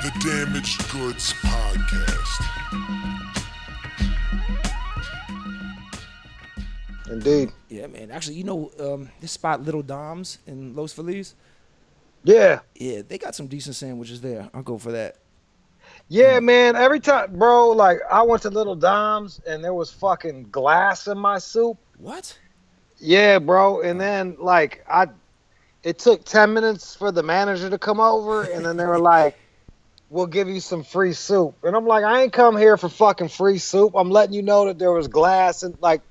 The Damaged Goods Podcast. Indeed. Yeah, man. Actually, this spot, Little Dom's in Los Feliz? Yeah. Yeah, they got some decent sandwiches there. I'll go for that. Yeah, man. Every time, bro, like, I went to Little Dom's and there was fucking glass in my soup. What? Yeah, bro. And then, like, it took 10 minutes for the manager to come over, and then they were like, we'll give you some free soup. And I'm like, I ain't come here for fucking free soup. I'm letting you know that there was glass, and, like,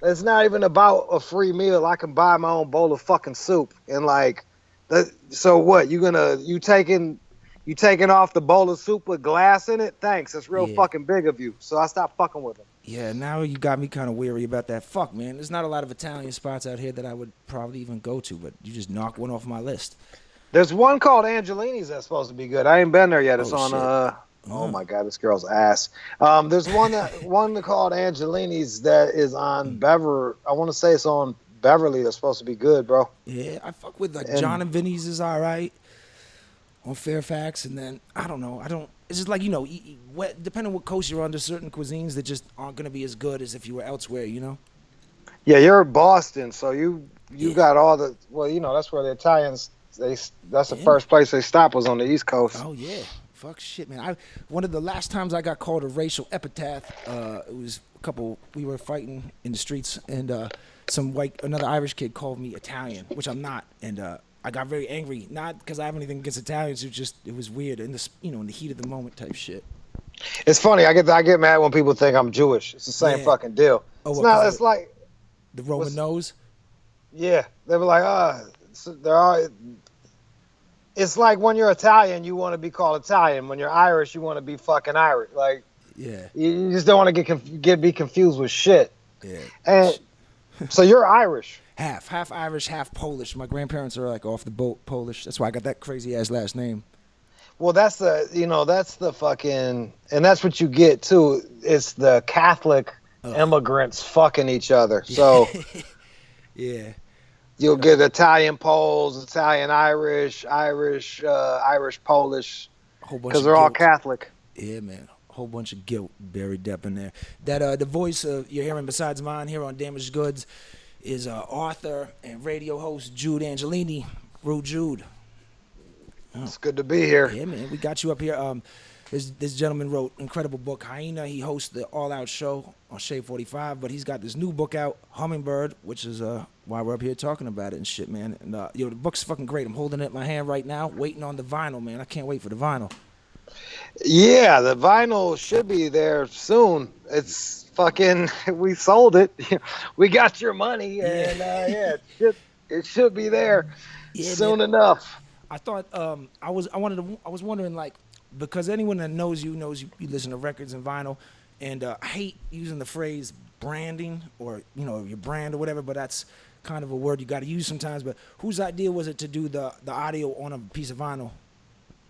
it's not even about a free meal. I can buy my own bowl of fucking soup. And, like, so what? You taking off the bowl of soup with glass in it? Thanks. That's real fucking big of you. So I stopped fucking with them. Yeah, now you got me kind of weary about that. Fuck, man. There's not a lot of Italian spots out here that I would probably even go to, but you just knocked one off my list. There's one called Angelini's that's supposed to be good. I ain't been there yet. It's on oh my god, this girl's ass. There's one called Angelini's that is on I want to say it's on Beverly. That's supposed to be good, bro. Yeah, I fuck with John and Vinny's is all right on Fairfax, and then I don't know. It's just like, depending on what coast you're on, there's certain cuisines that just aren't gonna be as good as if you were elsewhere. Yeah, you're in Boston, so you got all the that's where the Italians. That's the first place they stopped was on the East Coast. Oh yeah, fuck shit, man. One of the last times I got called a racial epithet, it was we were fighting in the streets, and another Irish kid called me Italian, which I'm not, and I got very angry, not because I have anything against Italians, it was weird in the heat of the moment type shit. It's funny, I get mad when people think I'm Jewish. It's the same fucking deal. It's like the Roman nose. Yeah, they were like, it's like when you're Italian, you want to be called Italian. When you're Irish, you want to be fucking Irish. Like, yeah, you just don't want to be confused with shit. Yeah. And so you're Irish. Half Irish, half Polish. My grandparents are like off the boat Polish. That's why I got that crazy ass last name. Well, that's the fucking, and that's what you get too. It's the Catholic immigrants fucking each other. So yeah. You'll get Italian Poles, Italian Irish, Irish Polish, because they're all Catholic. Yeah, man. A whole bunch of guilt buried up in there. That the voice you're hearing besides mine here on Damaged Goods is author and radio host Jude Angelini, Rude Jude. It's good to be here. Yeah, man. We got you up here. This gentleman wrote an incredible book, Hyena. He hosts the All Out show on Shade 45, but he's got this new book out, Hummingbird, which is why we're up here talking about it and shit, man. And the book's fucking great. I'm holding it in my hand right now, waiting on the vinyl, man. I can't wait for the vinyl. Yeah, the vinyl should be there soon. It's fucking, we sold it. We got your money, and it should be there soon enough. I thought I was wondering, like, because anyone that knows you listen to records and vinyl, and I hate using the phrase branding or your brand or whatever, but that's kind of a word you got to use sometimes. But whose idea was it to do the audio on a piece of vinyl?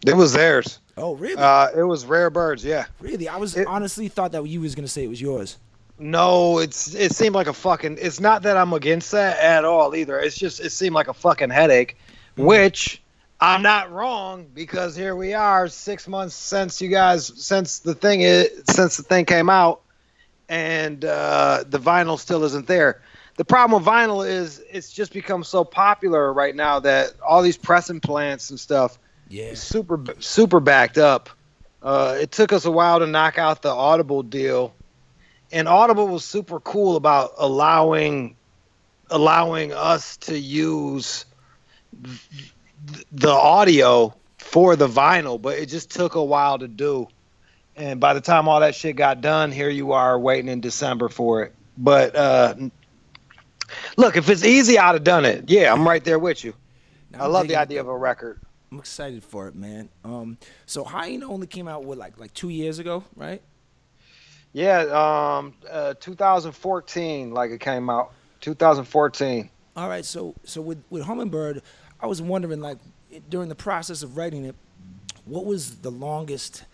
It was theirs. Oh, really? It was Rare Birds, yeah. Really? I honestly thought that you was gonna say it was yours. No, it seemed like a fucking. It's not that I'm against that at all either. It's just it seemed like a fucking headache, which. I'm not wrong, because here we are 6 months since the thing came out, and the vinyl still isn't there. The problem with vinyl is it's just become so popular right now that all these pressing plants and stuff is super backed up. It took us a while to knock out the Audible deal, and Audible was super cool about allowing us to use the audio for the vinyl, but it just took a while to do. And by the time all that shit got done, here you are waiting in December for it. But look, if it's easy, I'd have done it. Yeah, I'm right there with you. I love the idea of a record. I'm excited for it, man. So Hyena only came out with like 2 years ago, right? Yeah, 2014, like it came out. 2014. All right, so with Hummingbird, I was wondering, like, during the process of writing it, what was the longest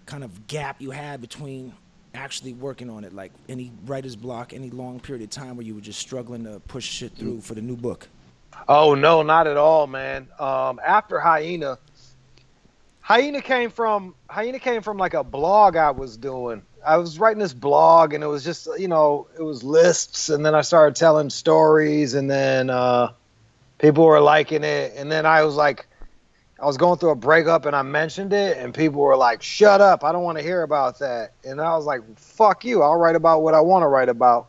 kind of gap you had between actually working on it? Like, any writer's block, any long period of time where you were just struggling to push shit through for the new book? Oh, no, not at all, man. After Hyena Hyena came from like a blog I was doing. I was writing this blog, and it was just, it was lists, and then I started telling stories, and then people were liking it, and then I was going through a breakup, and I mentioned it, and people were like, "Shut up! I don't want to hear about that." And I was like, "Fuck you! I'll write about what I want to write about."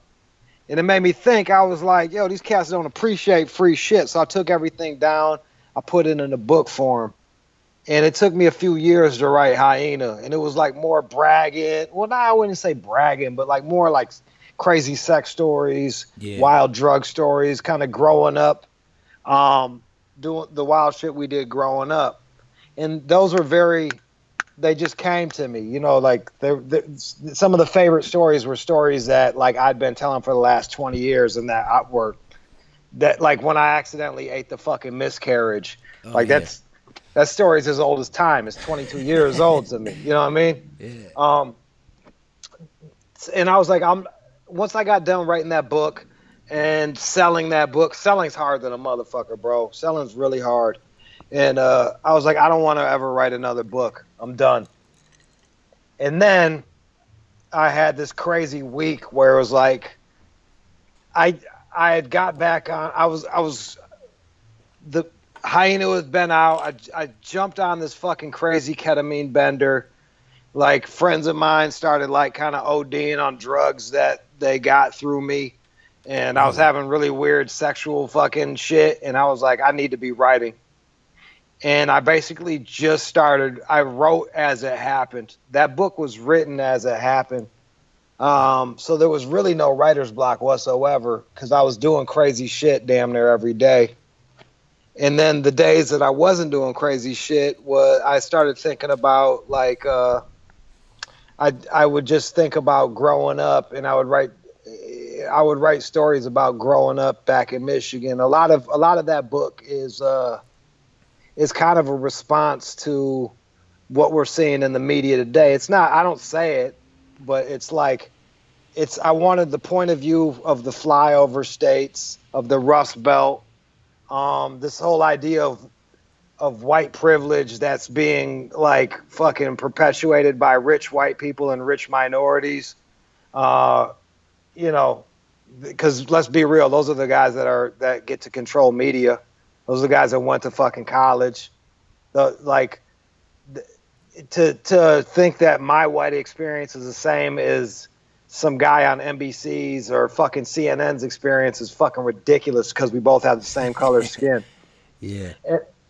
And it made me think. I was like, "Yo, these cats don't appreciate free shit." So I took everything down. I put it in a book form. And it took me a few years to write Hyena, and it was like more bragging. Well, no, I wouldn't say bragging, but like more like crazy sex stories, wild drug stories, kind of growing up, doing the wild shit we did growing up. And those were they just came to me, like some of the favorite stories were stories that like I'd been telling for the last 20 years, and that like when I accidentally ate the fucking miscarriage, that story's as old as time. It's 22 years old to me. You know what I mean? Yeah. And I was like, once I got done writing that book and selling that book, selling's hard than a motherfucker, bro. Selling's really hard. And I was like, I don't want to ever write another book. I'm done. And then I had this crazy week where it was like, I had got back on. The Hyena was been out. I jumped on this fucking crazy ketamine bender. Like friends of mine started like kind of ODing on drugs that they got through me. And I was having really weird sexual fucking shit. And I was like, I need to be writing. And I basically just started. I wrote as it happened. That book was written as it happened. So there was really no writer's block whatsoever because I was doing crazy shit damn near every day. And then the days that I wasn't doing crazy shit, I started thinking about like I would just think about growing up, and I would write stories about growing up back in Michigan. A lot of that book is kind of a response to what we're seeing in the media today. It's not. I don't say it, but it's like I wanted the point of view of the flyover states, of the Rust Belt. This whole idea of white privilege that's being like fucking perpetuated by rich white people and rich minorities, because let's be real, those are the guys that get to control media. Those are the guys that went to fucking college. To think that my white experience is the same as some guy on NBC's or fucking CNN's experience is fucking ridiculous because we both have the same color skin. Yeah.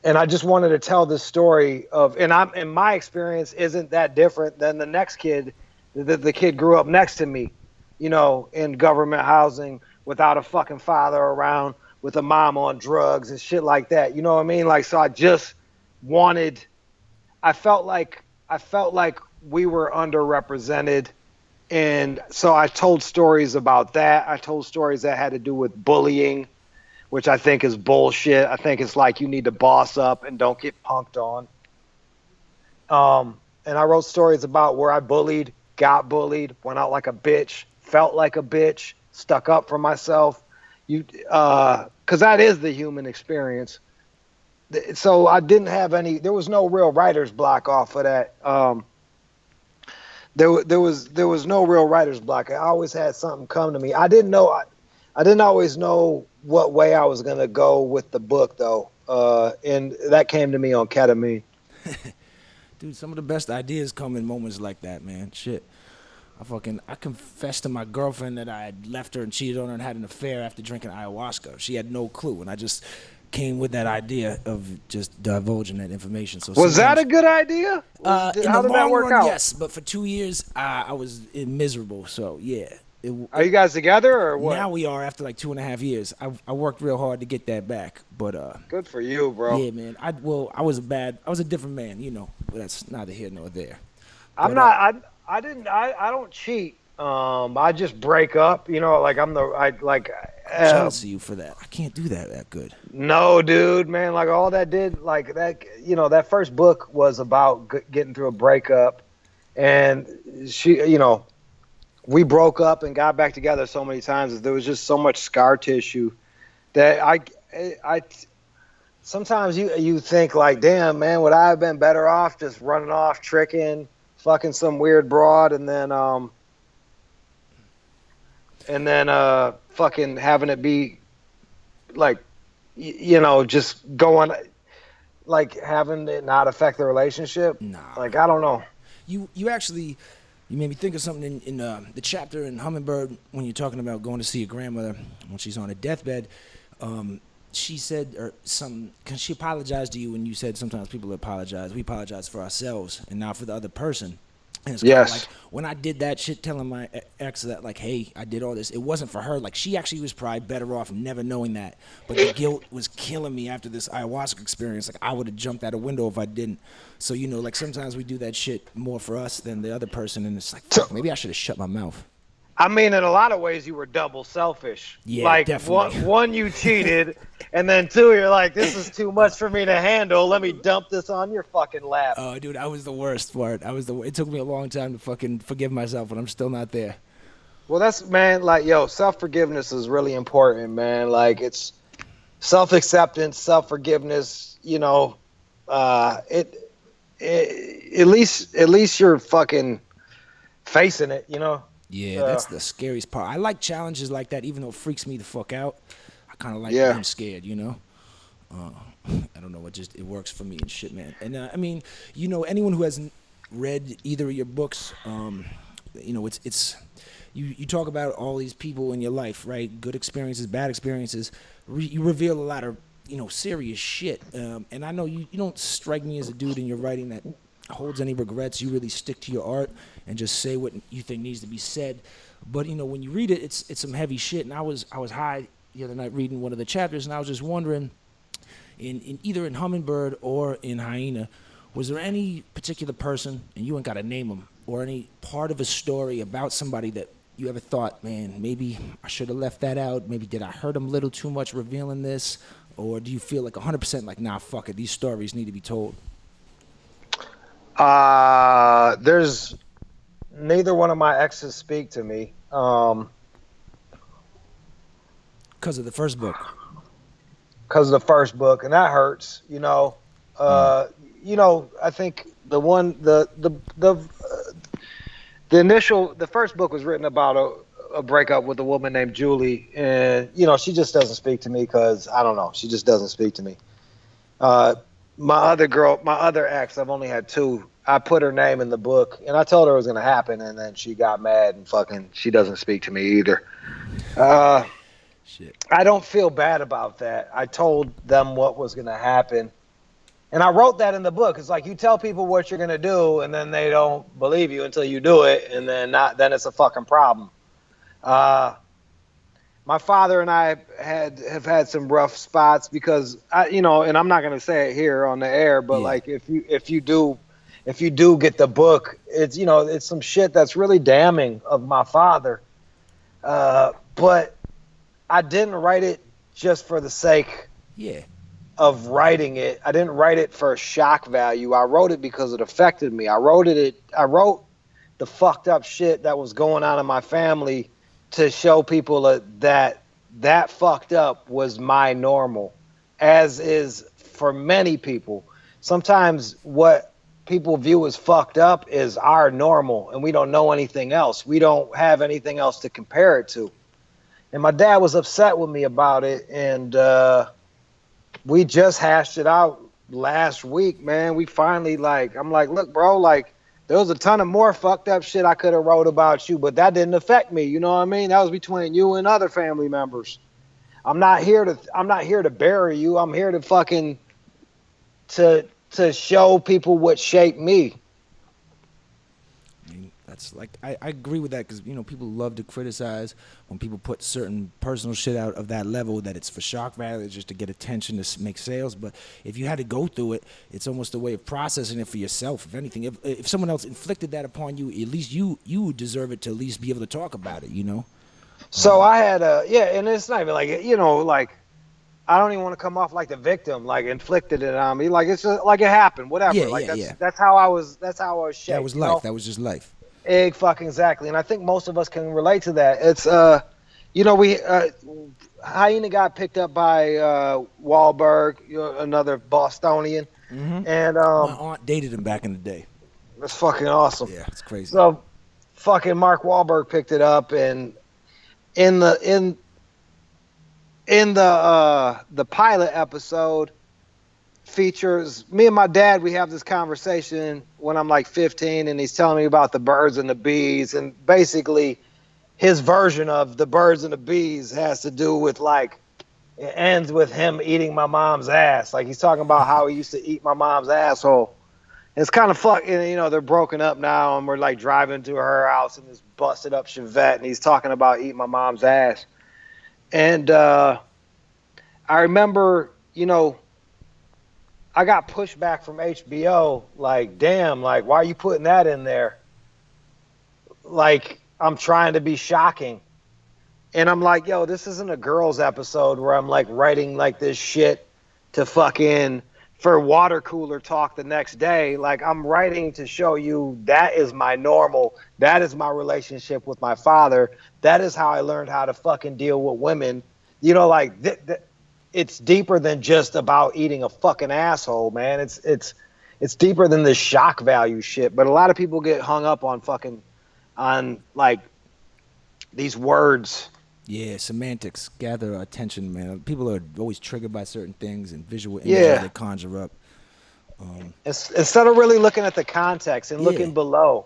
And I just wanted to tell this story and my experience isn't that different than the next kid. The kid grew up next to me, in government housing without a fucking father around, with a mom on drugs and shit like that. You know what I mean? Like, so I felt like we were underrepresented. And so I told stories about that. I told stories that had to do with bullying, which I think is bullshit. I think it's like you need to boss up and don't get punked on. And I wrote stories about where I got bullied, went out like a bitch, felt like a bitch, stuck up for myself. Because that is the human experience. So I didn't have there was no real writer's block off of that. There was no real writer's block. I always had something come to me. I didn't always know what way I was gonna go with the book though, and that came to me on ketamine. Dude, some of the best ideas come in moments like that, man. Shit, I confessed to my girlfriend that I had left her and cheated on her and had an affair after drinking ayahuasca. She had no clue, and I just came with that idea of just divulging that information. So was that a good idea? How did that work out? Yes, but for 2 years I was miserable. So yeah. Are you guys together or what? Now we are after like 2.5 years. I worked real hard to get that back, but good for you, bro. Yeah, man. I was a different man, but that's neither here nor there. I don't cheat. I just break up, like I'm jealous of you for that. I can't do that good. No, dude, man, like all that did, like that, that first book was about getting through a breakup, and she, we broke up and got back together so many times that there was just so much scar tissue that sometimes you think like, damn man, would I have been better off just running off, tricking, fucking some weird broad, and then fucking having it be like, just going, like having it not affect the relationship. Nah. Like, I don't know. You actually, you made me think of something in the chapter in Hummingbird when you're talking about going to see your grandmother when she's on a deathbed. She said, cause she apologized to you, and you said sometimes people apologize. We apologize for ourselves and not for the other person. And it's kind of like when I did that shit, telling my ex that, like, hey, I did all this, it wasn't for her. Like, she actually was probably better off never knowing that. But the guilt was killing me after this ayahuasca experience. Like, I would have jumped out a window if I didn't. So, like, sometimes we do that shit more for us than the other person. And it's like, fuck, maybe I should have shut my mouth. I mean, in a lot of ways, you were double selfish. Yeah, like, definitely. One, you cheated, and then two, you're like, this is too much for me to handle. Let me dump this on your fucking lap. Oh, dude, I was the worst part. It took me a long time to fucking forgive myself, and I'm still not there. Well, that's, man, like, self-forgiveness is really important, man. Like, it's self-acceptance, self-forgiveness, at least you're fucking facing it, Yeah, that's the scariest part. I like challenges like that, even though it freaks me the fuck out. I kind of like being scared, I don't know, it works for me and shit, man. And I mean, anyone who hasn't read either of your books, it's you talk about all these people in your life, right? Good experiences, bad experiences. You reveal a lot of serious shit. And I know you don't strike me as a dude in your writing that holds any regrets. You really stick to your art and just say what you think needs to be said. But when you read it, it's some heavy shit. And I was high the other night reading one of the chapters, and I was just wondering, in either in Hummingbird or in Hyena, was there any particular person, and you ain't got to name them, or any part of a story about somebody that you ever thought, man, maybe I should have left that out, maybe did I hurt him a little too much revealing this, or do you feel like 100% like, nah, fuck it, these stories need to be told? There's neither one of my exes speak to me. Because of the first book. Because of the first book, and that hurts. I think the first book was written about a breakup with a woman named Julie, and she just doesn't speak to me because I don't know, she just doesn't speak to me. My other ex, I've only had two. I put her name in the book, and I told her it was going to happen, and then she got mad and fucking, she doesn't speak to me either. Shit. I don't feel bad about that. I told them what was going to happen, and I wrote that in the book. It's like, you tell people what you're going to do, and then they don't believe you until you do it, and then it's a fucking problem. My father and I have had some rough spots because and I'm not going to say it here on the air, but like if you do get the book, it's it's some shit that's really damning of my father. But I didn't write it just for the sake of writing it. I didn't write it for shock value. I wrote it because it affected me. I wrote the fucked up shit that was going on in my family to show people that fucked up was my normal, as is for many people. Sometimes what people view as fucked up is our normal, and we don't know anything else. We don't have anything else to compare it to. And my dad was upset with me about it, and we just hashed it out last week, man. We finally, I'm like, look, bro, there was a ton of more fucked up shit I could have wrote about you, but that didn't affect me. You know what I mean? That was between you and other family members. I'm not here to bury you. I'm here to fucking to show people what shaped me. I mean, that's like, I agree with that, because people love to criticize when people put certain personal shit out of that level, that it's for shock value, just to get attention, to make sales. But if you had to go through it, it's almost a way of processing it for yourself. If anything, if someone else inflicted that upon you, at least you deserve it to at least be able to talk about it. So I had and it's not even I don't even want to come off like the victim, like inflicted it on me. Like, it's just like it happened, whatever. That's how I was shaped. That was life. That was just life. Fucking exactly. And I think most of us can relate to that. It's Hyena got picked up by Wahlberg, another Bostonian, and My aunt dated him back in the day. that's fucking awesome. Yeah, it's crazy. So, fucking Mark Wahlberg picked it up, and in the pilot episode features me and my dad. We have this conversation when I'm like 15, and he's telling me about the birds and the bees, and basically his version of the birds and the bees has to do with like it ends with him eating my mom's ass. Like he's talking about how he used to eat my mom's asshole. It's kind of fucking, they're broken up now, and we're like driving to her house in this busted up Chevette, and he's talking about eating my mom's ass. And I remember, I got pushback from HBO, like, damn, like, why are you putting that in there? Like, I'm trying to be shocking. And I'm like, yo, this isn't a girls episode where I'm like writing like this shit to fucking for water cooler talk the next day. Like, I'm writing to show you that is my normal. That is my relationship with my father. That is how I learned how to fucking deal with women. Like it's deeper than just about eating a fucking asshole, man. It's deeper than this shock value shit. But a lot of people get hung up on like these words. Yeah, semantics gather attention, man. People are always triggered by certain things and visual images they conjure up. Instead of really looking at the context and looking below.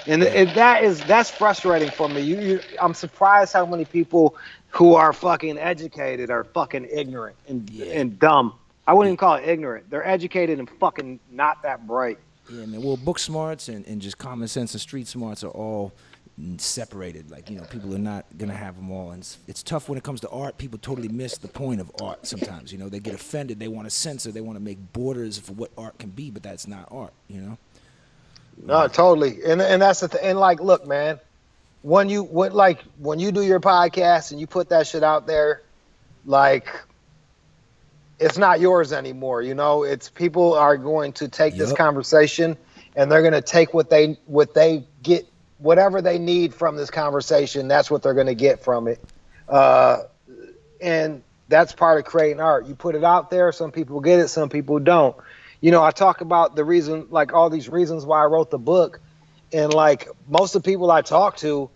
And that's frustrating for me. I'm surprised how many people who are fucking educated are fucking ignorant and dumb. I wouldn't even call it ignorant. They're educated and fucking not that bright. Yeah, man. Well, book smarts and just common sense and street smarts are all separated. Like, people are not gonna have them all, and it's tough when it comes to art. People totally miss the point of art sometimes. They get offended. They want to censor. They want to make borders for what art can be, but that's not art. No, totally. And that's the thing. And like, look, man, when you do your podcast and you put that shit out there, like, it's not yours anymore. It's people are going to take this conversation and they're going to take what they get, whatever they need from this conversation. That's what they're going to get from it. And that's part of creating art. You put it out there. Some people get it. Some people don't. I talk about the reason, like all these reasons why I wrote the book, and like most of the people I talk to,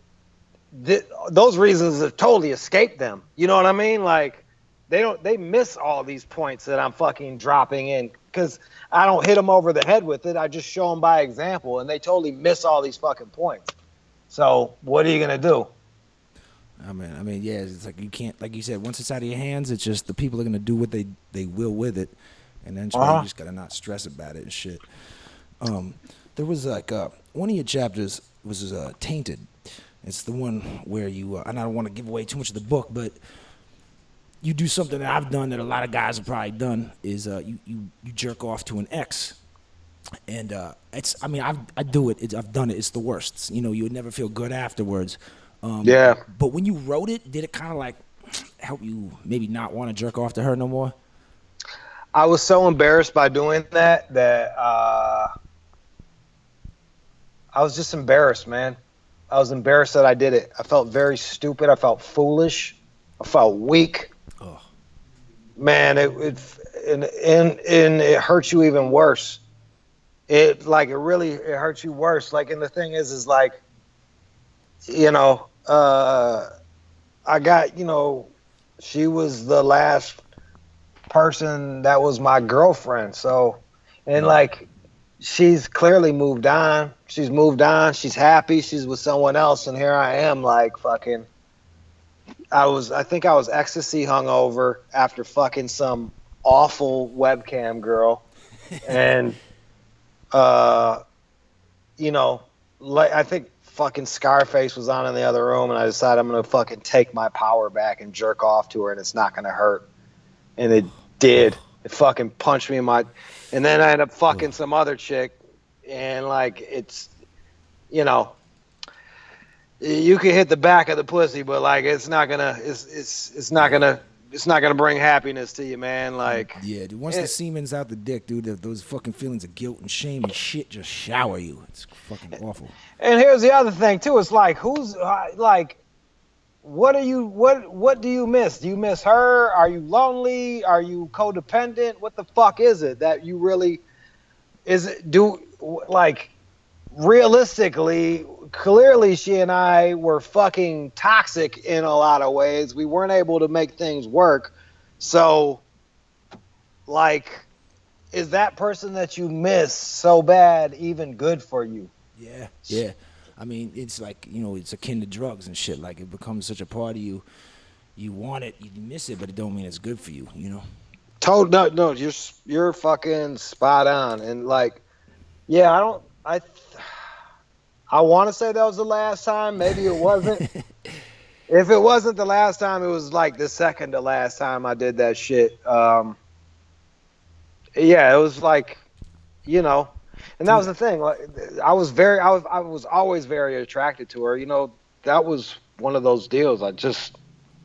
those reasons have totally escaped them. You know what I mean? Like they miss all these points that I'm fucking dropping in because I don't hit them over the head with it. I just show them by example, and they totally miss all these fucking points. So what are you gonna do? I mean, yeah, it's like you can't, like you said, once it's out of your hands, it's just the people are gonna do what they will with it. And then you just gotta not stress about it and shit. There was like one of your chapters was Tainted. It's the one where you and I don't want to give away too much of the book, but you do something that I've done that a lot of guys have probably done is you jerk off to an ex, and I do it. I've done it. It's the worst. You would never feel good afterwards. But when you wrote it, did it kind of like help you maybe not want to jerk off to her no more? I was so embarrassed by doing that I was just embarrassed, man. I was embarrassed that I did it. I felt very stupid. I felt foolish. I felt weak. Oh. Man, it hurts you even worse. It hurts you worse. Like, and the thing is like, I got, she was the last person that was my girlfriend. So, and like, she's clearly moved on. She's moved on. She's happy. She's with someone else. And here I am, like, fucking, I think I was ecstasy hungover after fucking some awful webcam girl. And, like, I think fucking Scarface was on in the other room, and I decided I'm going to fucking take my power back and jerk off to her, and it's not going to hurt. And it did. It fucking punched me in my... And then I ended up fucking some other chick, and, like, it's, you can hit the back of the pussy, but, like, it's not going to bring happiness to you, man. Like, yeah, dude, once the semen's out the dick, dude, those fucking feelings of guilt and shame and shit just shower you. It's fucking awful. And here's the other thing too. It's like, what do you miss? Do you miss her? Are you lonely? Are you codependent? What the fuck is it that you really like realistically, clearly she and I were fucking toxic in a lot of ways. We weren't able to make things work. So like, is that person that you miss so bad even good for you? Yeah. I mean, it's like, it's akin to drugs and shit. Like, it becomes such a part of you. You want it, you miss it, but it don't mean it's good for you, No, you're fucking spot on. And like, yeah, I want to say that was the last time. Maybe it wasn't. If it wasn't the last time, it was like the second to last time I did that shit. Yeah, it was like, and that was the thing. Like, I was always very attracted to her. That was one of those deals. I just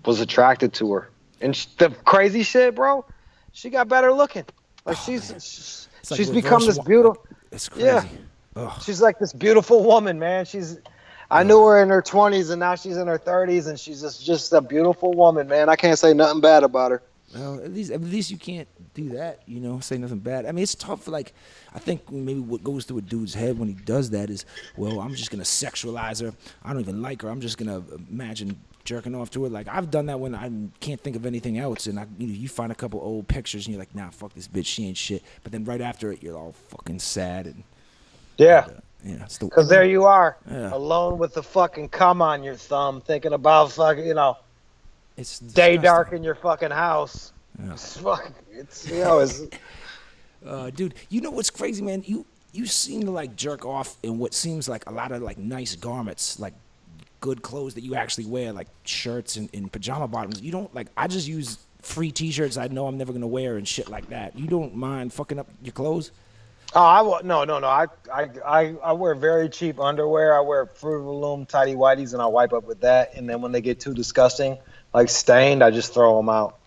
was attracted to her. And the crazy shit, bro, she got better looking. Like she's become this beautiful. It's crazy. Yeah. Ugh. She's like this beautiful woman, man. I knew her in her 20s and now she's in her 30s and she's just a beautiful woman, man. I can't say nothing bad about her. Well, at least you can't do that, say nothing bad. I mean, it's tough. Like, I think maybe what goes through a dude's head when he does that is, well, I'm just going to sexualize her. I don't even like her. I'm just going to imagine jerking off to her. Like, I've done that when I can't think of anything else. And you find a couple old pictures and you're like, nah, fuck this bitch. She ain't shit. But then right after it, you're all fucking sad. And yeah. Because there you are, alone with the fucking cum on your thumb, thinking about fucking, it's day disgusting. dark in your fucking house. Yeah. Dude, what's crazy, man? You seem to like jerk off in what seems like a lot of like nice garments, like good clothes that you actually wear, like shirts and pajama bottoms. You don't like. I just use free T-shirts I know I'm never gonna wear and shit like that. You don't mind fucking up your clothes? Oh, no. I wear very cheap underwear. I wear Fruit of the Loom tighty whities, and I wipe up with that. And then when they get too disgusting, like stained, I just throw them out.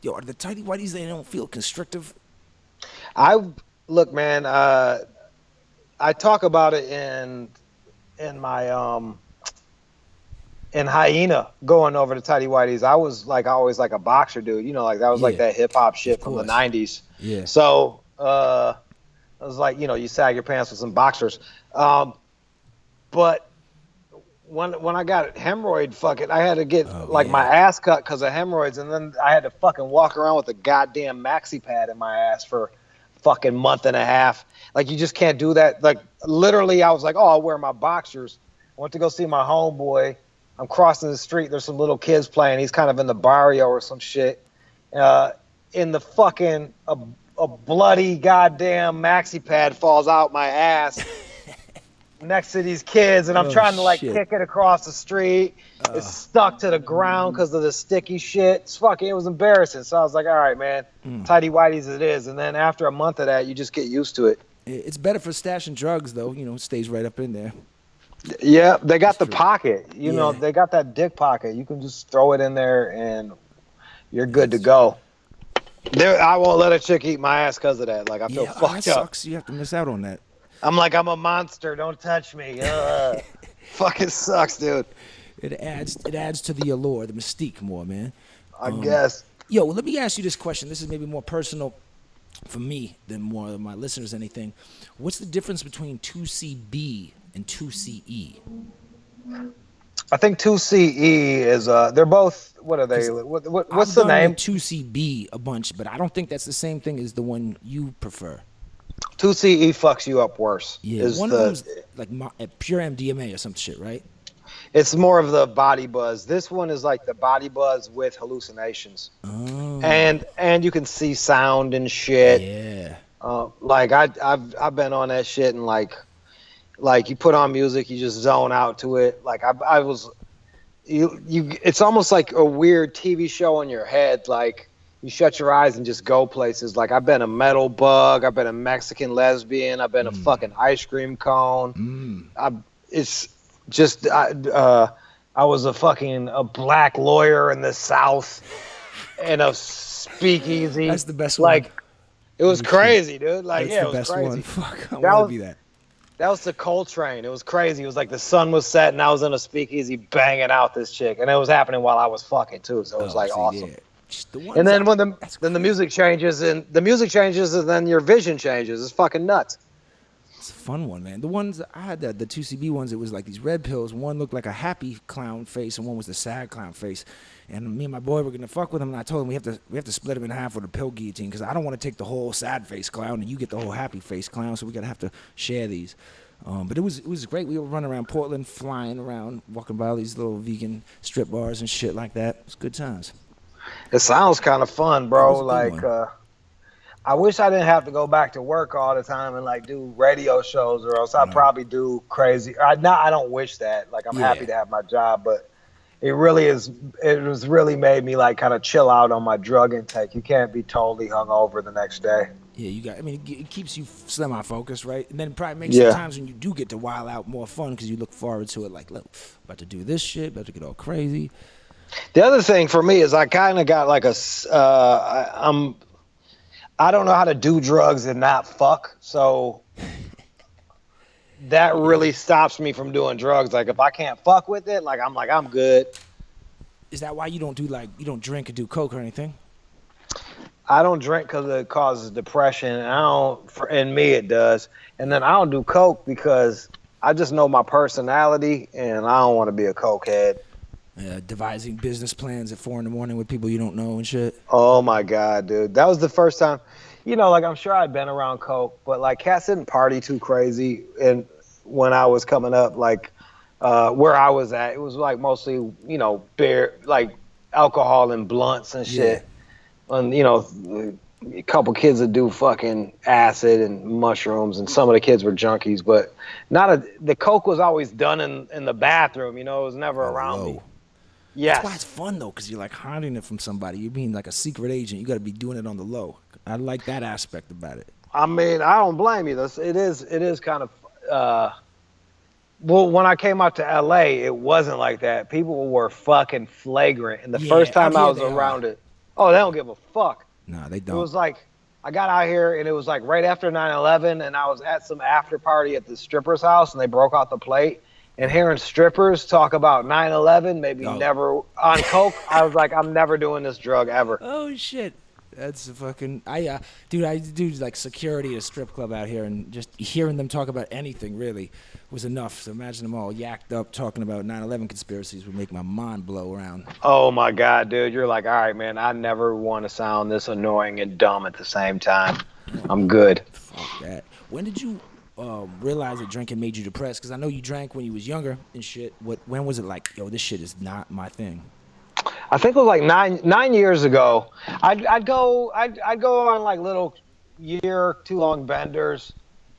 Yo, are the tighty whities, they don't feel constrictive? Look, man. I talk about it in my in Hyena going over the tighty whities. I was like always like a boxer dude. Like that was like that hip hop shit from the 90s. Yeah. So it was like, you sag your pants with some boxers. But when I got hemorrhoid, I had to get my ass cut because of hemorrhoids, and then I had to fucking walk around with a goddamn maxi pad in my ass for fucking month and a half. Like, you just can't do that. Like, literally, I was like, I'll wear my boxers. I went to go see my homeboy. I'm crossing the street. There's some little kids playing. He's kind of in the barrio or some shit. In the fucking a bloody goddamn maxi pad falls out my ass next to these kids, and I'm trying to kick it across the street. It's stuck to the ground because of the sticky shit. It was embarrassing. So I was like, all right, man, tighty whities it is. And then after a month of that, you just get used to it. It's better for stashing drugs, though. It stays right up in there. Yeah, they got the pocket. They got that dick pocket. You can just throw it in there, and you're good to go. I won't let a chick eat my ass because of that. Like, I feel fucked up. Sucks. You have to miss out on that. I'm like, I'm a monster. Don't touch me. Fucking sucks, dude. It adds to the allure, the mystique more, man. I guess. Yo, let me ask you this question. This is maybe more personal for me than more of my listeners, anything. What's the difference between 2CB and 2CE? I think 2CE is they're both, what are they? What's the name? 2CB a bunch, but I don't think that's the same thing as the one you prefer. 2CE fucks you up worse. Yeah, one of them's like pure MDMA or some shit, right? It's more of the body buzz. This one is like the body buzz with hallucinations. Oh. And you can see sound and shit. Yeah. Like I've been on that shit, and like you put on music, you just zone out to it. Like I was, it's almost like a weird TV show in your head. Like, you shut your eyes and just go places. Like, I've been a metal bug. I've been a Mexican lesbian. I've been a fucking ice cream cone. It's just, I was a black lawyer in the South in a speakeasy. That's the best one. Like, it was crazy, dude. Like, that's yeah, the it was best crazy. one. Fuck, I want to be that. That was the Coltrane. It was crazy. It was like the sun was set, and I was in a speakeasy banging out this chick, and it was happening while I was fucking too. So it was awesome. Yeah. The And then when the crazy. music changes, and then your vision changes. It's fucking nuts. It's a fun one, man. The ones I had, the 2CB ones, it was like these red pills. One looked like a happy clown face, and one was the sad clown face. And me and my boy were gonna fuck with him, and I told him we have to split him in half with a pill guillotine because I don't want to take the whole sad face clown and you get the whole happy face clown. So we gotta have to share these. But it was great. We were running around Portland, flying around, walking by all these little vegan strip bars and shit like that. It was good times. It sounds kind of fun, bro. Like, I wish I didn't have to go back to work all the time and like do radio shows, or else I'd probably do crazy. I don't wish that. Like, I'm happy to have my job, but it really is. It was really made me like kind of chill out on my drug intake. You can't be totally hungover the next day. Yeah, you got. I mean, it keeps you semi-focused, right? And then it probably makes the times when you do get to wild out more fun because you look forward to it. Like, look, about to do this shit, about to get all crazy. The other thing for me is I kind of got like I don't know how to do drugs and not fuck, so that really stops me from doing drugs. Like, if I can't fuck with it, I'm good. Is that why you don't drink or do coke or anything? I don't drink because it causes depression. In me it does. And then I don't do coke because I just know my personality, and I don't want to be a cokehead. Devising business plans at 4 a.m. with people you don't know and shit. Oh my God, dude. That was the first time, like, I'm sure I'd been around coke, but like cats didn't party too crazy. And when I was coming up, like where I was at, it was like mostly, beer, like alcohol and blunts and shit. Yeah. And, a couple kids that do fucking acid and mushrooms, and some of the kids were junkies, but the coke was always done in the bathroom, it was never around me. Yes. That's why it's fun, though, because you're, like, hiding it from somebody. You're being, like, a secret agent. You got to be doing it on the low. I like that aspect about it. I mean, I don't blame you. It is kind of well, when I came out to L.A., it wasn't like that. People were fucking flagrant. And the first time I was around it, they don't give a fuck. No, they don't. It was like, I got out here, and it was, like, right after 9/11, and I was at some after party at the stripper's house, and they broke out the plate. And hearing strippers talk about 9/11, never on coke, I was like, I'm never doing this drug ever. Oh shit, that's a fucking. I do like security at a strip club out here, and just hearing them talk about anything really was enough. So imagine them all yacked up talking about 9/11 conspiracies would make my mind blow around. Oh my God, dude, you're like, all right, man, I never want to sound this annoying and dumb at the same time. I'm good. Fuck that. When did you realize that drinking made you depressed? Because I know you drank when you was younger and shit. When was it like, yo, this shit is not my thing? I think it was like 9 years ago. I'd go on like little year too long benders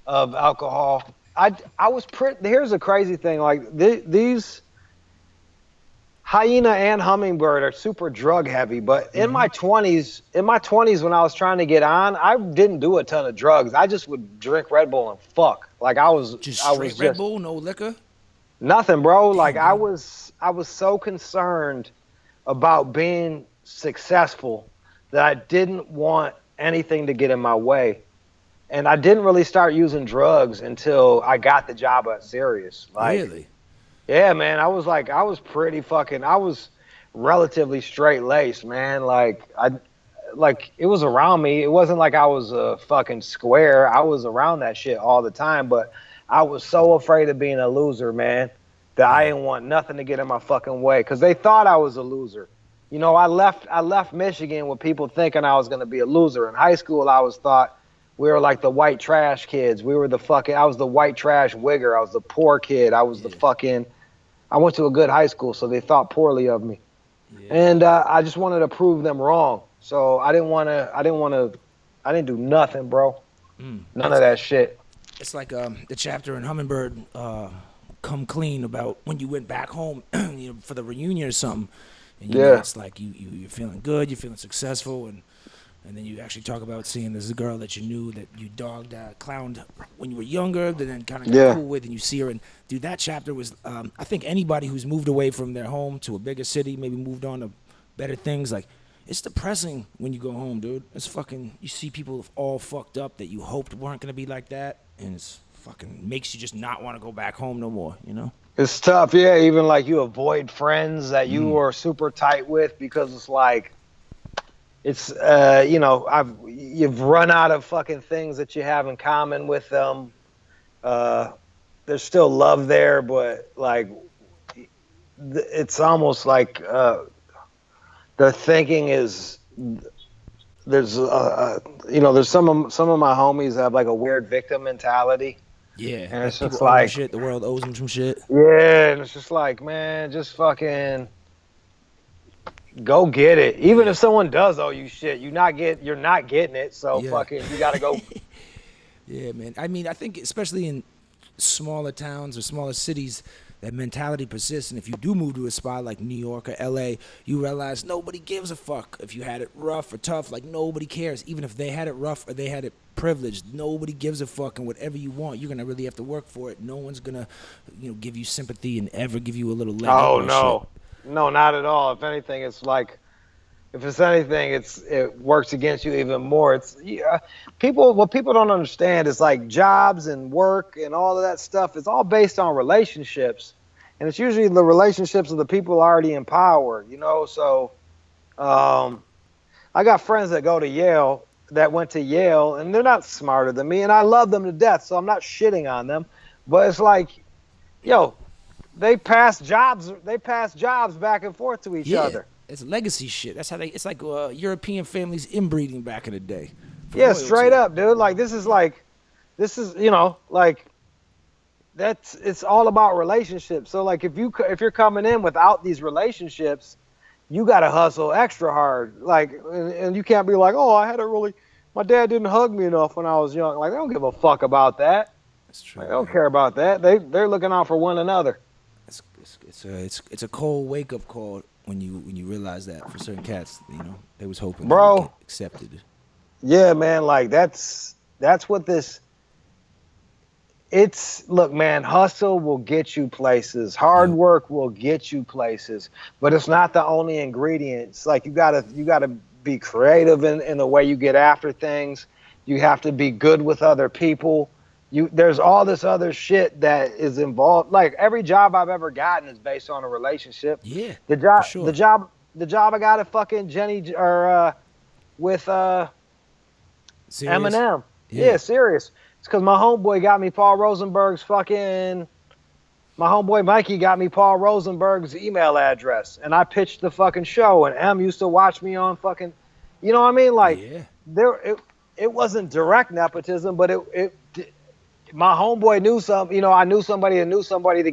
of alcohol. I was here's the crazy thing, like these Hyena and Hummingbird are super drug heavy, but in my 20s when I was trying to get on, I didn't do a ton of drugs. I just would drink Red Bull and fuck. Like I was Red Bull, no liquor? Nothing, bro. Like I was so concerned about being successful that I didn't want anything to get in my way. And I didn't really start using drugs until I got the job at Sirius. Like, really? Yeah, man. I was relatively straight-laced, man. Like it was around me. It wasn't like I was a fucking square. I was around that shit all the time, but I was so afraid of being a loser, man, that I didn't want nothing to get in my fucking way because they thought I was a loser. I left Michigan with people thinking I was going to be a loser. In high school, I was thought we were like the white trash kids. I was the white trash wigger. I was the poor kid. I was I went to a good high school, so they thought poorly of me. Yeah. And I just wanted to prove them wrong. So I didn't do nothing, bro. None of that shit. It's like the chapter in Hummingbird, Come Clean, about when you went back home for the reunion or something. And it's like you're feeling good, you're feeling successful, and then you actually talk about seeing this girl that you knew that you dogged, clowned when you were younger, then kind of got cool with, and you see her. And dude, that chapter was, I think anybody who's moved away from their home to a bigger city, maybe moved on to better things, like, it's depressing when you go home, dude. It's fucking, you see people all fucked up that you hoped weren't going to be like that, and it's fucking makes you just not want to go back home no more, you know? It's tough, yeah. Even like you avoid friends that you are super tight with because it's like, it's you know, you've run out of fucking things that you have in common with them. There's still love there, but like, it's almost like the thinking is there's you know, there's some of my homies have like a weird victim mentality. Yeah, And it's just people owe them like shit. The world owes them some shit. yeah, and it's just like, man, just fucking go get it. Even if someone does owe you shit, you're not getting it. So Yeah. fucking, you gotta go. Yeah, man. I mean, I think especially in smaller towns or smaller cities, that mentality persists. And if you do move to a spot like New York or LA, you realize nobody gives a fuck if you had it rough or tough. Like, nobody cares. Even if they had it rough or they had it privileged, nobody gives a fuck. And whatever you want, you're gonna really have to work for it. No one's gonna, give you sympathy and ever give you a little leg up Oh or no, no, not at all. If anything, it's like, if it's anything, it works against you even more. It's what people don't understand is like jobs and work and all of that stuff. It's all based on relationships, and it's usually the relationships of the people already in power. So I got friends that go to Yale, that went to Yale, and they're not smarter than me, and I love them to death, so I'm not shitting on them. But it's like, yo, they pass jobs back and forth to each other. It's legacy shit. That's how it's like European families inbreeding back in the day. Yeah, royalty. Straight up, dude. Like this is it's all about relationships. So like if you're coming in without these relationships, you gotta hustle extra hard. Like and you can't be like, oh, my dad didn't hug me enough when I was young. Like they don't give a fuck about that. That's true. Like, they don't care about that. They're looking out for one another. It's a cold wake up call when you realize that for certain cats, they was hoping Bro, to get accepted. Yeah, man, like that's what this. Look, man, hustle will get you places. Hard work will get you places, but it's not the only ingredient. It's like you gotta be creative in the way you get after things. You have to be good with other people. There's all this other shit that is involved. Like every job I've ever gotten is based on a relationship. Yeah. The job, sure. the job I got at fucking with Eminem. Yeah, serious. It's because my homeboy got me Paul Rosenberg's my homeboy Mikey got me Paul Rosenberg's email address, and I pitched the fucking show, and M used to watch me on fucking, you know what I mean? Like, it wasn't direct nepotism, but my homeboy knew I knew somebody that knew somebody to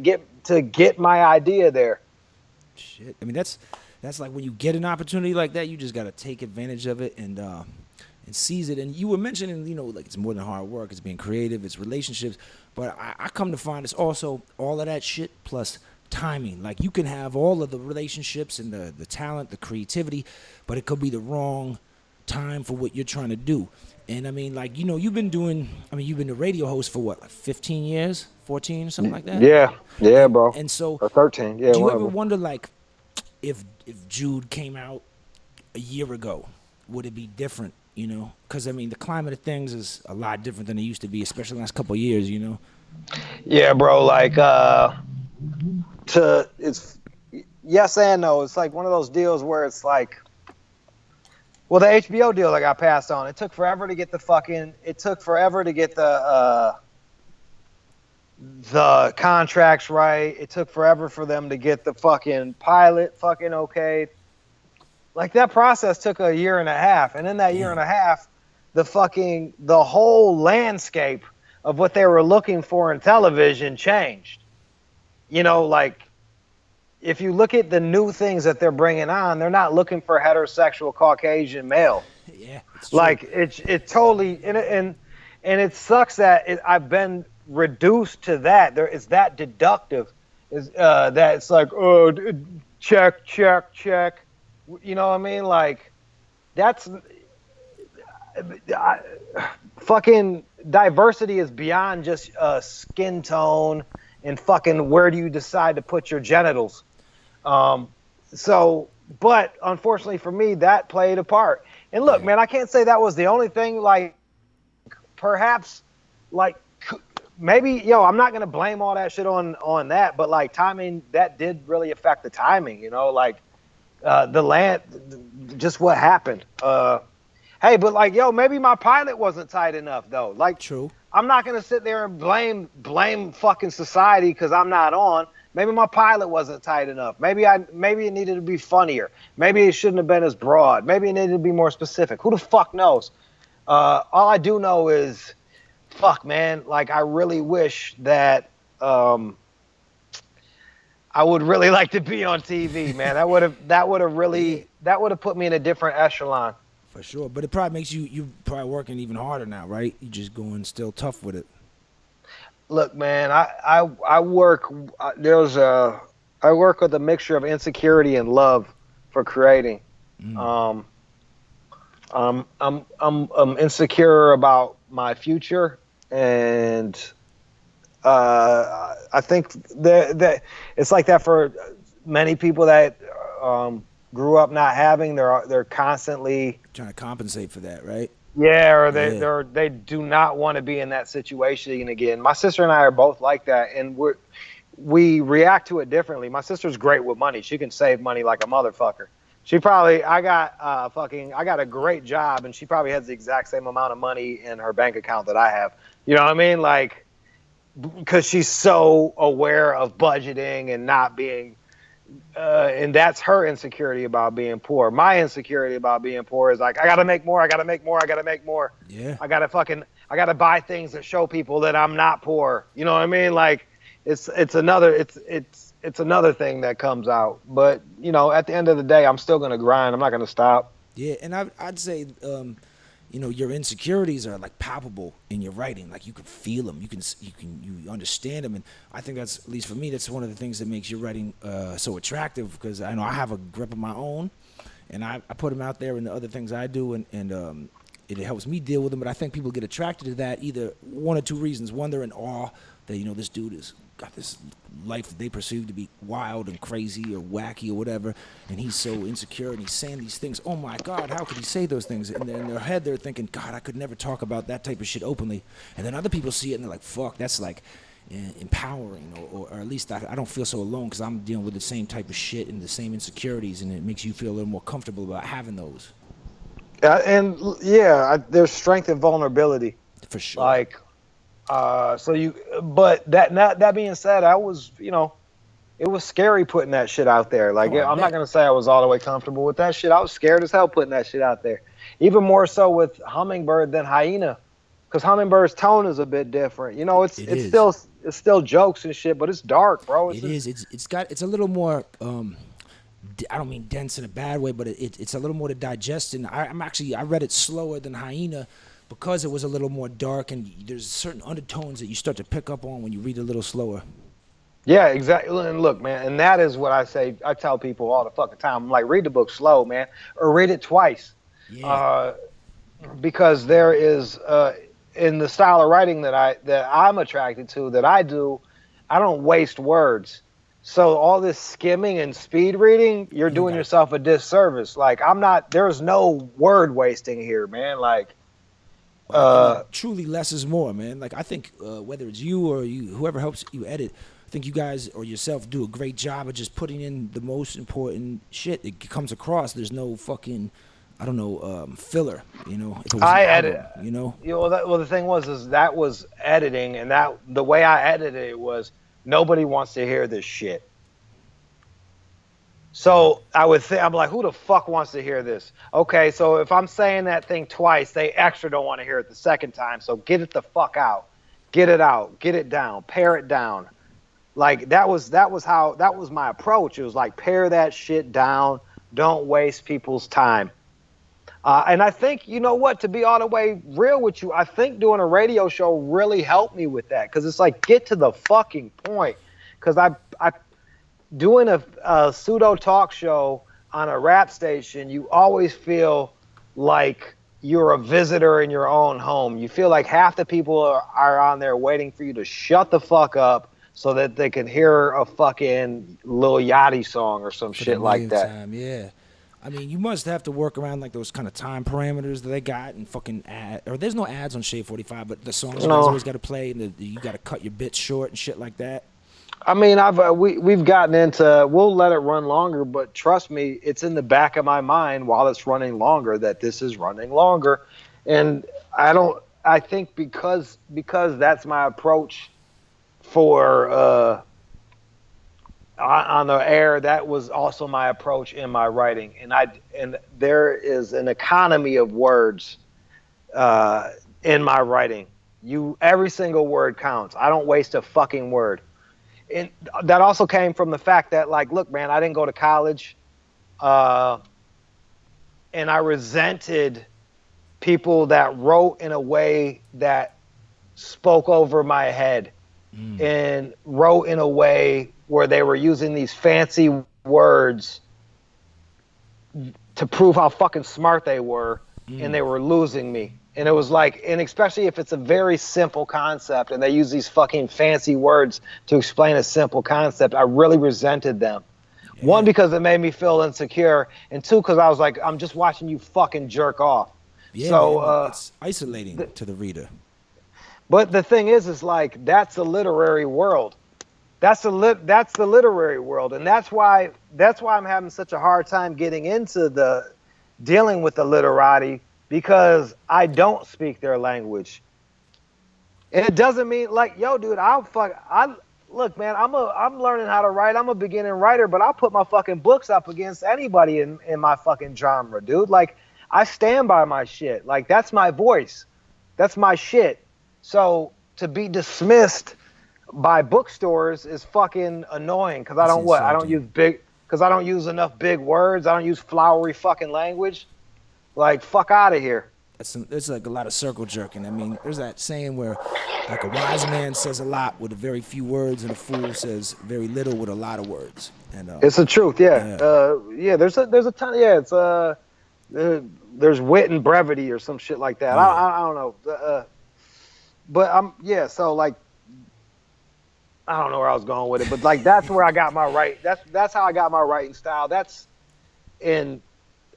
get my idea there. Shit. I mean, that's like when you get an opportunity like that, you just got to take advantage of it and seize it. And you were mentioning, like it's more than hard work. It's being creative. It's relationships. But I come to find it's also all of that shit plus timing. Like you can have all of the relationships and the talent, the creativity, but it could be the wrong time for what you're trying to do. And I mean, like, you've been a radio host for what, like 15 years, 14 or something like that? Yeah, bro. And so, or 13, yeah. Do you ever wonder, like, if Jude came out a year ago, would it be different, Because, I mean, the climate of things is a lot different than it used to be, especially the last couple of years, Yeah, bro, like, it's yes and no. It's like one of those deals where it's like, well, the HBO deal that got passed on, it took forever to get the contracts right. It took forever for them to get the fucking pilot fucking okayed. Like that process took a year and a half. And in that year and a half, the whole landscape of what they were looking for in television changed. Like, if you look at the new things that they're bringing on, they're not looking for heterosexual Caucasian male. Yeah, like it totally and it sucks that I've been reduced to that. It's that deductive. That it's like, oh, check. You know what I mean? Like that's fucking diversity is beyond just skin tone and fucking where do you decide to put your genitals. But unfortunately for me, that played a part. And look, man, I can't say that was the only thing. Like, perhaps, like maybe, I'm not gonna blame all that shit on that, but like timing, that did really affect the timing, like the land, just what happened. Hey, but like, maybe my pilot wasn't tight enough though. Like, True. I'm not gonna sit there and blame fucking society because I'm not on. Maybe my pilot wasn't tight enough. Maybe it needed to be funnier. Maybe it shouldn't have been as broad. Maybe it needed to be more specific. Who the fuck knows? All I do know is, fuck, man. Like, I really wish that I would really like to be on TV, man. That would have put me in a different echelon. For sure, but it probably makes you probably working even harder now, right? You just going still tough with it. Look, man, I work. I work with a mixture of insecurity and love for creating. I'm insecure about my future, and I think that it's like that for many people that grew up not having. They're constantly trying to compensate for that, right? Yeah, or they do not want to be in that situation again. My sister and I are both like that, and we react to it differently. My sister's great with money. She can save money like a motherfucker. I got a great job, and she probably has the exact same amount of money in her bank account that I have. You know what I mean? Like, because she's so aware of budgeting and not being, and that's her insecurity about being poor. My insecurity about being poor is like, I gotta make more. Yeah. I gotta buy things that show people that I'm not poor. You know what I mean? Like, it's another thing that comes out. But at the end of the day, I'm still gonna grind. I'm not gonna stop. Yeah, and I'd say, your insecurities are like palpable in your writing. Like, you can feel them, you understand them, and I think that's, at least for me, that's one of the things that makes your writing so attractive, because I know I have a grip of my own, and I put them out there in the other things I do, and it helps me deal with them. But I think people get attracted to that either one or two reasons. One, they're in awe that this dude has got this life that they perceive to be wild and crazy or wacky or whatever, and he's so insecure and he's saying these things. Oh my God, how could he say those things? And in their head they're thinking, God, I could never talk about that type of shit openly. And then other people see it and they're like, fuck, that's like empowering, or at least I don't feel so alone because I'm dealing with the same type of shit and the same insecurities, and it makes you feel a little more comfortable about having those. There's strength and vulnerability. For sure. Like, but that being said, I was, it was scary putting that shit out there. Like, I'm not going to say I was all the way comfortable with that shit. I was scared as hell putting that shit out there. Even more so with Hummingbird than Hyena, because Hummingbird's tone is a bit different. It's still jokes and shit, but it's dark, bro. It's a little more, I don't mean dense in a bad way, but it's a little more to digest. And I read it slower than Hyena, because it was a little more dark, and there's certain undertones that you start to pick up on when you read a little slower. Yeah, exactly. And look, man, and that is what I say. I tell people all the fucking time. I'm like, read the book slow, man, or read it twice. Yeah. Because there is, in the style of writing that I'm attracted to, that I do, I don't waste words. So all this skimming and speed reading, you're doing yourself a disservice. Like, there's no word wasting here, man. Like, truly less is more, man. Like, I think whether it's you or whoever helps you edit, I think you guys or yourself do a great job of just putting in the most important shit. It comes across. There's no fucking, I don't know, filler. If it was I an edit. album, Well, the thing was that was editing, and that the way I edited it was nobody wants to hear this shit. So I'm like, who the fuck wants to hear this? Okay, so if I'm saying that thing twice, they extra don't want to hear it the second time. So get it the fuck out. Get it out. Get it down. Pare it down. Like, that was my approach. It was like, pare that shit down. Don't waste people's time. And I think, to be all the way real with you, I think doing a radio show really helped me with that. Because it's like, get to the fucking point. Because I doing a pseudo talk show on a rap station, you always feel like you're a visitor in your own home. You feel like half the people are on there waiting for you to shut the fuck up so that they can hear a fucking Lil Yachty song or some shit like that. Yeah. I mean, you must have to work around like those kind of time parameters that they got and fucking or there's no ads on Shade 45, but the songs you guys always got to play and you got to cut your bits short and shit like that. I mean, we've gotten into, we'll let it run longer, but trust me, it's in the back of my mind while it's running longer that this is running longer. And I think because that's my approach for on the air, that was also my approach in my writing. And there is an economy of words in my writing. Every single word counts. I don't waste a fucking word. And that also came from the fact that, like, look, man, I didn't go to college, and I resented people that wrote in a way that spoke over my head and wrote in a way where they were using these fancy words to prove how fucking smart they were, and they were losing me. And it was like, and especially if it's a very simple concept and they use these fucking fancy words to explain a simple concept, I really resented them. Yeah. One, because it made me feel insecure, and two, because I was like, I'm just watching you fucking jerk off. Yeah, so it's isolating to the reader. But the thing is like, that's a literary world. That's the literary world, and that's why I'm having such a hard time getting into dealing with the literati. Because I don't speak their language. And it doesn't mean like, yo, dude, look, man, I'm learning how to write. I'm a beginning writer, but I'll put my fucking books up against anybody in my fucking genre, dude. Like, I stand by my shit. Like, that's my voice. That's my shit. So to be dismissed by bookstores is fucking annoying because I don't use enough big words. I don't use flowery fucking language. Like, fuck out of here. There's like a lot of circle jerking. I mean, there's that saying where like a wise man says a lot with a very few words and a fool says very little with a lot of words. And it's the truth, yeah. There's a ton. Yeah, it's there's wit and brevity or some shit like that. I don't know. But so like, I don't know where I was going with it, but like that's where I got my that's how I got my writing style.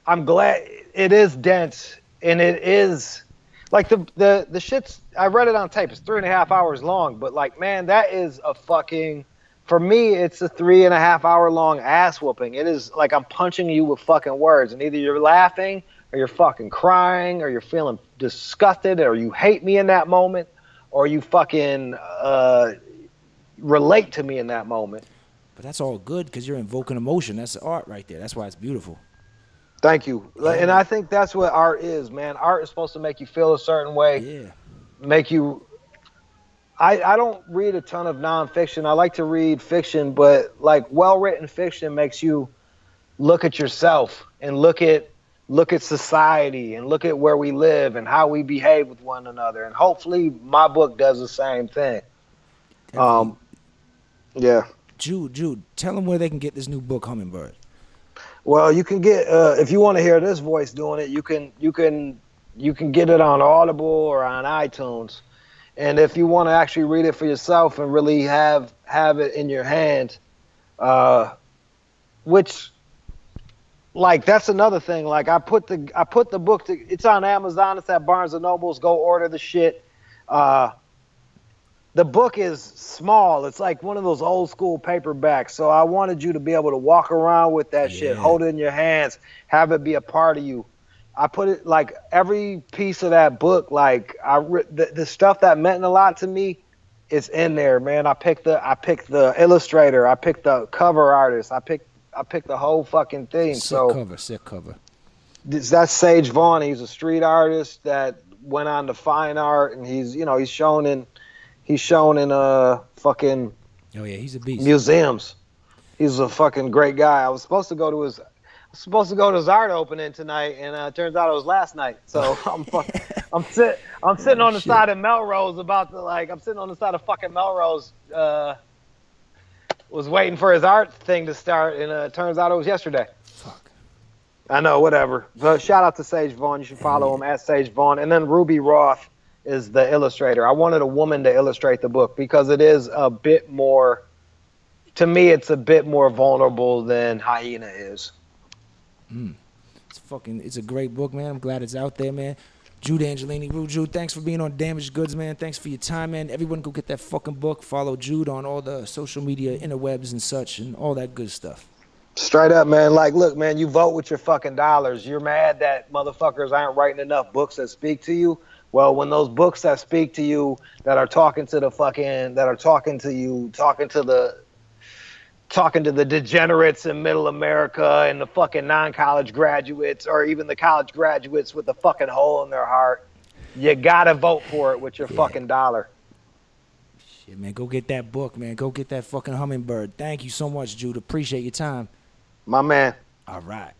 I'm glad it is dense, and it is like the shit's, I read it on tape. It's 3.5 hours long, but like, man, that is a fucking, for me, it's a 3.5 hour long ass whooping. It is like I'm punching you with fucking words, and either you're laughing or you're fucking crying or you're feeling disgusted or you hate me in that moment or you fucking relate to me in that moment. But that's all good because you're invoking emotion. That's the art right there. That's why it's beautiful. Thank you. And I think that's what art is, man. Art is supposed to make you feel a certain way. Yeah. Make you... I don't read a ton of nonfiction. I like to read fiction, but like well-written fiction makes you look at yourself and look at society and look at where we live and how we behave with one another. And hopefully my book does the same thing. Yeah. Jude, tell them where they can get this new book, Hummingbird. Well, you can get if you want to hear this voice doing it, you can get it on Audible or on iTunes. And if you want to actually read it for yourself and really have it in your hand, which, like, that's another thing. Like, I put the book it's on Amazon. It's at Barnes and Nobles. Go order the shit. The book is small. It's like one of those old school paperbacks. So I wanted you to be able to walk around with that shit, hold it in your hands, have it be a part of you. I put it, like, every piece of that book, like, the stuff that meant a lot to me is in there, man. I picked the illustrator, I picked the cover artist, I picked the whole fucking thing. Sick cover. That's Sage Vaughn. He's a street artist that went on to fine art, and he's shown in fucking he's a beast. Museums. He's a fucking great guy. I was supposed to go to his art opening tonight, and it turns out it was last night. So I'm sitting on the side of Melrose I'm sitting on the side of fucking Melrose, was waiting for his art thing to start, and it turns out it was yesterday. Fuck. I know, whatever. But shout out to Sage Vaughn. You should follow him at Sage Vaughn. And then Ruby Roth is the illustrator. I wanted a woman to illustrate the book because it is a bit more, to me, it's a bit more vulnerable than Hyena is. It's a great book, man. I'm glad it's out there, man. Jude Angelini, Rude Jude, thanks for being on Damaged Goods, man. Thanks for your time, man. Everyone go get that fucking book. Follow Jude on all the social media, interwebs and such, and all that good stuff. Straight up, man. Like, look, man, you vote with your fucking dollars. You're mad that motherfuckers aren't writing enough books that speak to you. Well, when those books that speak to you, that are talking to the fucking, that are talking to you, talking to the degenerates in middle America and the fucking non-college graduates, or even the college graduates with the fucking hole in their heart, you gotta vote for it with your fucking dollar. Shit, man, go get that book, man. Go get that fucking Hummingbird. Thank you so much, Jude. Appreciate your time. My man. All right.